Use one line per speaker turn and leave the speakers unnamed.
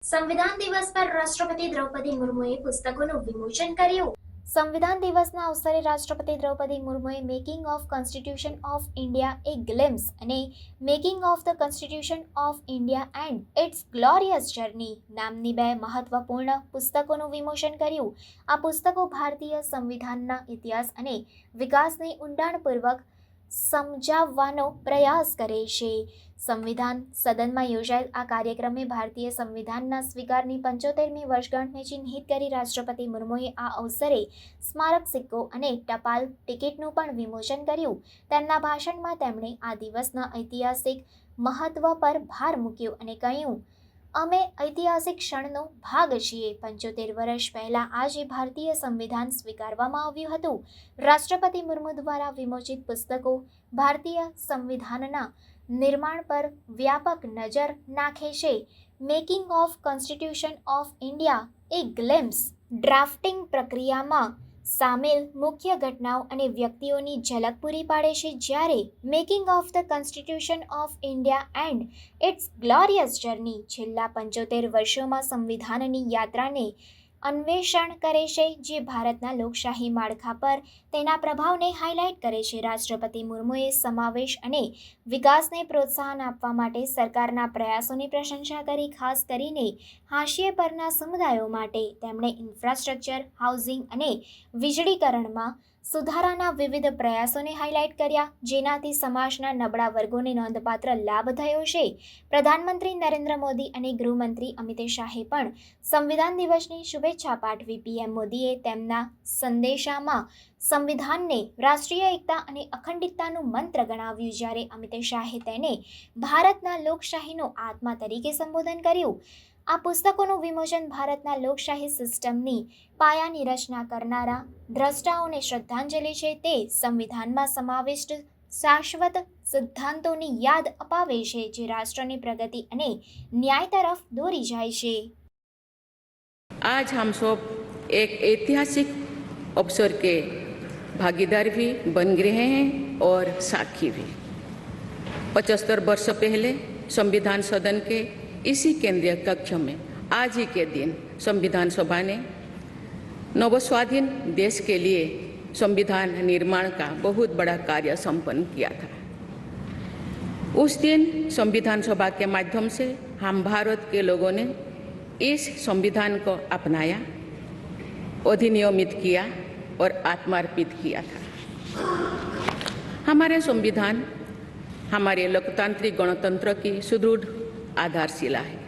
સંવિધાન દિવસ પર રાષ્ટ્રપતિ દ્રૌપદી મુર્મુએ પુસ્તકોનું વિમોચન કર્યું। સંવિધાન દિવસના અવસરે રાષ્ટ્રપતિ દ્રૌપદી મુર્મુએ making of constitution of India a glimpse અને making of the constitution of India and its glorious journey નામની બે મહત્વપૂર્ણ પુસ્તકોનું વિમોચન કર્યું। આ પુસ્તકો ભારતીય સંવિધાનના ઇતિહાસ અને વિકાસને ઊંડાણપૂર્વક સમજાવવાનો પ્રયાસ કરે છે। સંવિધાન સદનમાં યોજાયેલ આ કાર્યક્રમે ભારતીય સંવિધાનના સ્વીકારની 75મી વર્ષગાંઠને ચિહ્નિત કરી રાષ્ટ્રપતિ મુર્મુએ આ અવસરે સ્મારક સિક્કો અને ટપાલ ટિકિટનું પણ વિમોચન કર્યું। તેમના ભાષણમાં તેમણે આ દિવસના ઐતિહાસિક મહત્વ પર ભાર મૂક્યો અને કહ્યું, અમે ઐતિહાસિક ક્ષણનો ભાગ છીએ। 75 વર્ષ પહેલા આજે ભારતીય સંવિધાન સ્વીકારવામાં આવ્યું હતું। રાષ્ટ્રપતિ મુર્મુ દ્વારા વિમોચિત પુસ્તકો ભારતીય સંવિધાનના નિર્માણ પર વ્યાપક નજર નાખે છે। Making of constitution of India a glimpse drafting પ્રક્રિયામાં સામેલ મુખ્ય ઘટનાઓ અને વ્યક્તિઓની ઝલક પૂરી પાડે છે, જ્યારે making of the constitution of India and its glorious journey છેલ્લા 75 વર્ષોમાં સંવિધાનની યાત્રાને અન્વેષણ કરે છે, જે ભારતના લોકશાહી માળખા પર તેના પ્રભાવને હાઇલાઇટ કરે છે। રાષ્ટ્રપતિ મુર્મુએ સમાવેશ અને વિકાસને પ્રોત્સાહન આપવા માટે સરકારના પ્રયાસોની પ્રશંસા કરી। ખાસ કરીને હાશિએ પરના સમુદાયો માટે તેમણે ઇન્ફ્રાસ્ટ્રક્ચર, હાઉસિંગ અને વીજળીકરણમાં સુધારાના વિવિધ પ્રયાસોને હાઇલાઇટ કર્યા, જેનાથી સમાજના નબળા વર્ગોને નોંધપાત્ર લાભ થયો છે। પ્રધાનમંત્રી નરેન્દ્ર મોદી અને ગૃહમંત્રી અમિત શાહે પણ સંવિધાન દિવસની શુભેચ્છા પાઠવી। પીએમ મોદીએ તેમના સંદેશામાં સંવિધાનને રાષ્ટ્રીય એકતા અને અખંડિતતાનું મંત્ર ગણાવ્યું, જ્યારે અમિત શાહે તેને ભારતના લોકશાહીનો આત્મા તરીકે સંબોધન કર્યું। આ પુસ્તકોનું વિમોચન ભારતના લોકશાહી સિસ્ટમની પાયાની રચના કરનારા દ્રષ્ટાઓને શ્રદ્ધાંજલિ છે। તે સંવિધાનમાં સમાવિષ્ટ શાશ્વત સિદ્ધાંતોની યાદ અપાવે છે, જે રાષ્ટ્રની પ્રગતિ અને ન્યાય તરફ દોરી જાય છે।
आज हम सब एक ऐतिहासिक अवसर के भागीदार भी बन गए हैं और साक्षी भी। 75 वर्ष पहले संविधान सदन के इसी केंद्रीय कक्ष में आज ही के दिन संविधान सभा ने नवस्वाधीन देश के लिए संविधान निर्माण का बहुत बड़ा कार्य संपन्न किया था। उस दिन संविधान सभा के माध्यम से हम भारत के लोगों ने इस संविधान को अपनाया, अधिनियमित किया और आत्मार्पित किया था। हमारे संविधान हमारे लोकतांत्रिक गणतंत्र की सुदृढ़ आधारशिला है।